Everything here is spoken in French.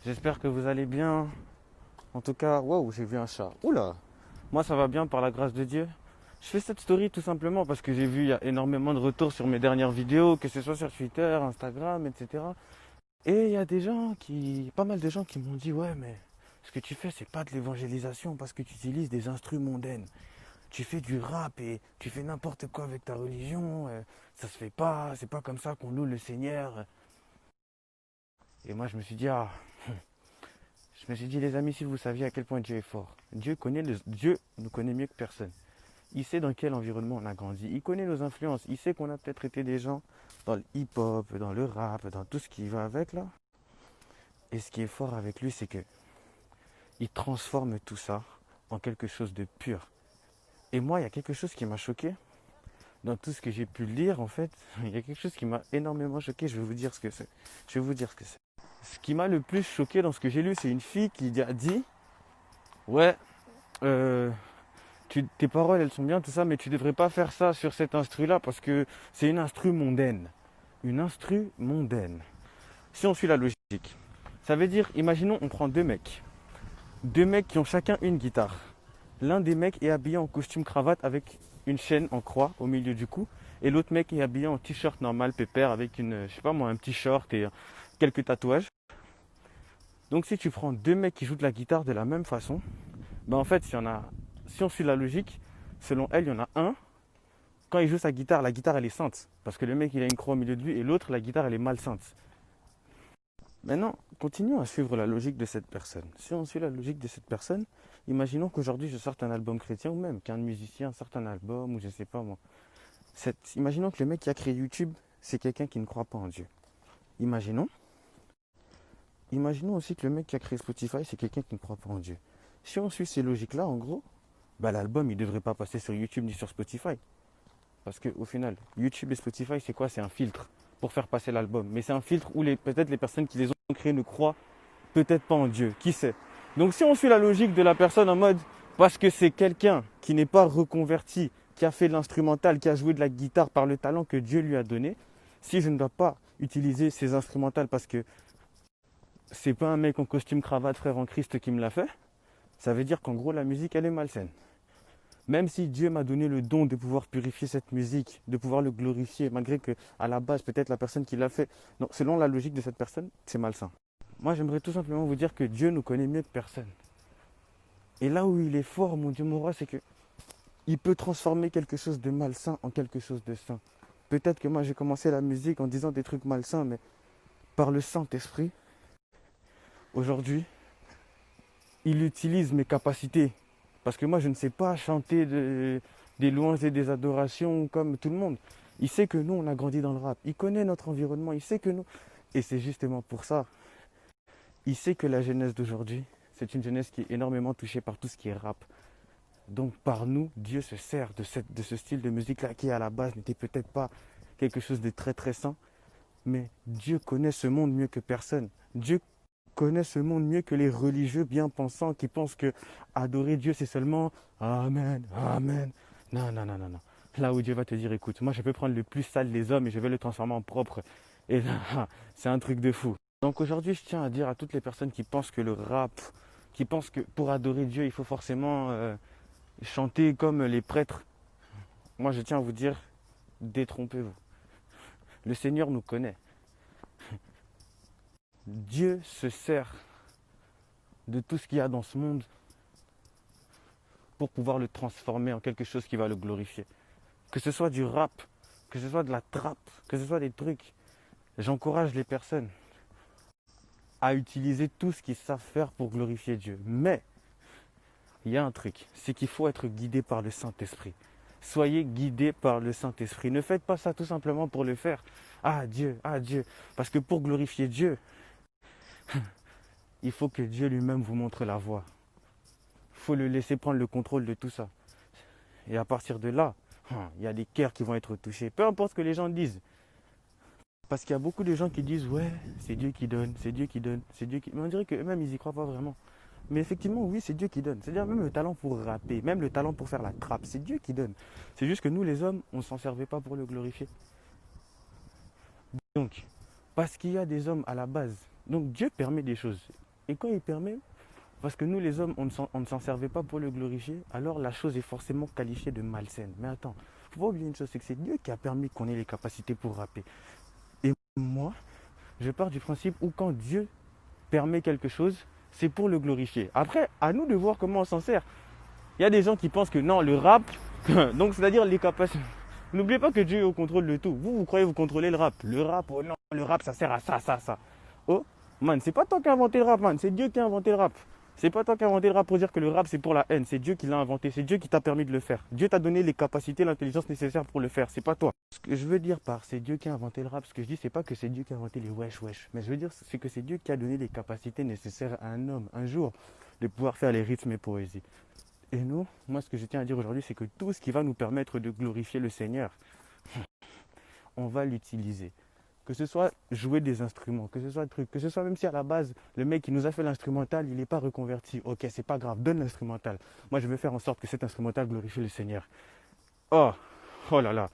J'espère que vous allez bien. En tout cas, waouh, j'ai vu un chat. Oula, moi ça va bien par la grâce de Dieu. Je fais cette story tout simplement parce que j'ai vu il y a énormément de retours sur mes dernières vidéos, que ce soit sur Twitter, Instagram, etc. Et il y a pas mal de gens qui m'ont dit ouais mais ce que tu fais c'est pas de l'évangélisation parce que tu utilises des instruments mondaines. Tu fais du rap et tu fais n'importe quoi avec ta religion. Ça se fait pas, c'est pas comme ça qu'on loue le Seigneur. Et moi je me suis dit ah. Je me suis dit, les amis, si vous saviez à quel point Dieu est fort, Dieu nous connaît mieux que personne. Il sait dans quel environnement on a grandi. Il connaît nos influences. Il sait qu'on a peut-être été des gens dans le hip-hop, dans le rap, dans tout ce qui va avec là. Et ce qui est fort avec lui, c'est que il transforme tout ça en quelque chose de pur. Et moi, il y a quelque chose qui m'a choqué dans tout ce que j'ai pu lire en fait. Il y a quelque chose qui m'a énormément choqué. Je vais vous dire ce que c'est. Je vais vous dire ce que c'est. Ce qui m'a le plus choqué dans ce que j'ai lu, c'est une fille qui a dit, ouais, euh, tes paroles elles sont bien, tout ça, mais tu devrais pas faire ça sur cet instru-là parce que c'est une instru mondaine. Une instru mondaine. Si on suit la logique, ça veut dire, imaginons, on prend deux mecs qui ont chacun une guitare. L'un des mecs est habillé en costume cravate avec une chaîne en croix au milieu du cou, et l'autre mec est habillé en t-shirt normal pépère avec une, je sais pas moi, un petit short et quelques tatouages. Donc si tu prends deux mecs qui jouent de la guitare de la même façon, ben en fait, si on suit la logique, selon elle, il y en a un, quand il joue sa guitare, la guitare elle est sainte. Parce que le mec il a une croix au milieu de lui et l'autre, la guitare elle est malsainte. Maintenant, continuons à suivre la logique de cette personne. Si on suit la logique de cette personne, imaginons qu'aujourd'hui je sorte un album chrétien ou même qu'un musicien sorte un album ou je sais pas moi. Imaginons que le mec qui a créé YouTube, c'est quelqu'un qui ne croit pas en Dieu. Imaginons. Imaginons aussi que le mec qui a créé Spotify, c'est quelqu'un qui ne croit pas en Dieu. Si on suit ces logiques-là, en gros, bah, l'album il ne devrait pas passer sur YouTube ni sur Spotify. Parce qu'au final, YouTube et Spotify, c'est quoi? C'est un filtre pour faire passer l'album. Mais c'est un filtre où peut-être les personnes qui les ont créés ne croient peut-être pas en Dieu. Qui sait? Donc si on suit la logique de la personne en mode, parce que c'est quelqu'un qui n'est pas reconverti, qui a fait de l'instrumental, qui a joué de la guitare par le talent que Dieu lui a donné, si je ne dois pas utiliser ces instrumentales parce que c'est pas un mec en costume cravate frère en Christ qui me l'a fait, ça veut dire qu'en gros la musique elle est malsaine. Même si Dieu m'a donné le don de pouvoir purifier cette musique, de pouvoir le glorifier, malgré que à la base peut-être la personne qui l'a fait, non, selon la logique de cette personne, c'est malsain. Moi j'aimerais tout simplement vous dire que Dieu nous connaît mieux que personne. Et là où il est fort, mon Dieu mon roi, c'est que il peut transformer quelque chose de malsain en quelque chose de sain. Peut-être que moi j'ai commencé la musique en disant des trucs malsains, mais par le Saint-Esprit, aujourd'hui, il utilise mes capacités. Parce que moi, je ne sais pas chanter des louanges et des adorations comme tout le monde. Il sait que nous, on a grandi dans le rap. Il connaît notre environnement. Il sait que nous... Et c'est justement pour ça. Il sait que la jeunesse d'aujourd'hui, c'est une jeunesse qui est énormément touchée par tout ce qui est rap. Donc par nous, Dieu se sert de ce style de musique-là qui à la base n'était peut-être pas quelque chose de très très sain. Mais Dieu connaît ce monde mieux que personne. Dieu connaît ce monde mieux que les religieux bien pensants qui pensent que adorer Dieu c'est seulement Amen, Amen. Non, non, non, non, non. Là où Dieu va te dire, écoute, moi je peux prendre le plus sale des hommes et je vais le transformer en propre. Et là, c'est un truc de fou. Donc aujourd'hui, je tiens à dire à toutes les personnes qui pensent que le rap, qui pensent que pour adorer Dieu, il faut forcément chanter comme les prêtres. Moi, je tiens à vous dire, détrompez-vous. Le Seigneur nous connaît. Dieu se sert de tout ce qu'il y a dans ce monde pour pouvoir le transformer en quelque chose qui va le glorifier. Que ce soit du rap, que ce soit de la trappe, que ce soit des trucs. J'encourage les personnes à utiliser tout ce qu'ils savent faire pour glorifier Dieu. Mais il y a un truc, c'est qu'il faut être guidé par le Saint-Esprit. Soyez guidés par le Saint-Esprit. Ne faites pas ça tout simplement pour le faire. Ah Dieu, ah Dieu. Parce que pour glorifier Dieu, il faut que Dieu lui-même vous montre la voie. Il faut le laisser prendre le contrôle de tout ça. Et à partir de là, il y a des cœurs qui vont être touchés. Peu importe ce que les gens disent. Parce qu'il y a beaucoup de gens qui disent ouais, c'est Dieu qui donne, c'est Dieu qui donne, c'est Dieu qui... Mais on dirait qu'eux-mêmes, ils n'y croient pas vraiment. Mais effectivement, oui, c'est Dieu qui donne. C'est-à-dire même le talent pour rapper, même le talent pour faire la trappe, c'est Dieu qui donne. C'est juste que nous, les hommes, on ne s'en servait pas pour le glorifier. Donc, parce qu'il y a des hommes à la base. Donc Dieu permet des choses. Et quand il permet, parce que nous les hommes, on ne s'en servait pas pour le glorifier, alors la chose est forcément qualifiée de malsaine. Mais attends, faut pas oublier une chose, c'est que c'est Dieu qui a permis qu'on ait les capacités pour rapper. Et moi, je pars du principe où quand Dieu permet quelque chose, c'est pour le glorifier. Après, à nous de voir comment on s'en sert. Il y a des gens qui pensent que non, le rap, donc c'est-à-dire les capacités. N'oubliez pas que Dieu est au contrôle de tout. Vous croyez vous contrôler le rap. Le rap, oh non, le rap, ça sert à ça, ça, ça. Oh, man, c'est pas toi qui as inventé le rap, man. C'est Dieu qui a inventé le rap. C'est pas toi qui as inventé le rap pour dire que le rap, c'est pour la haine. C'est Dieu qui l'a inventé. C'est Dieu qui t'a permis de le faire. Dieu t'a donné les capacités, l'intelligence nécessaire pour le faire. C'est pas toi. Ce que je veux dire par c'est Dieu qui a inventé le rap, ce que je dis, c'est pas que c'est Dieu qui a inventé les wesh wesh. Mais je veux dire, c'est que c'est Dieu qui a donné les capacités nécessaires à un homme, un jour, de pouvoir faire les rythmes et poésies. Et nous, moi, ce que je tiens à dire aujourd'hui, c'est que tout ce qui va nous permettre de glorifier le Seigneur, on va l'utiliser. Que ce soit jouer des instruments, que ce soit truc, que ce soit même si à la base, le mec qui nous a fait l'instrumental, il n'est pas reconverti. Ok, c'est pas grave, donne l'instrumental. Moi, je vais faire en sorte que cet instrumental glorifie le Seigneur. Oh, oh là là.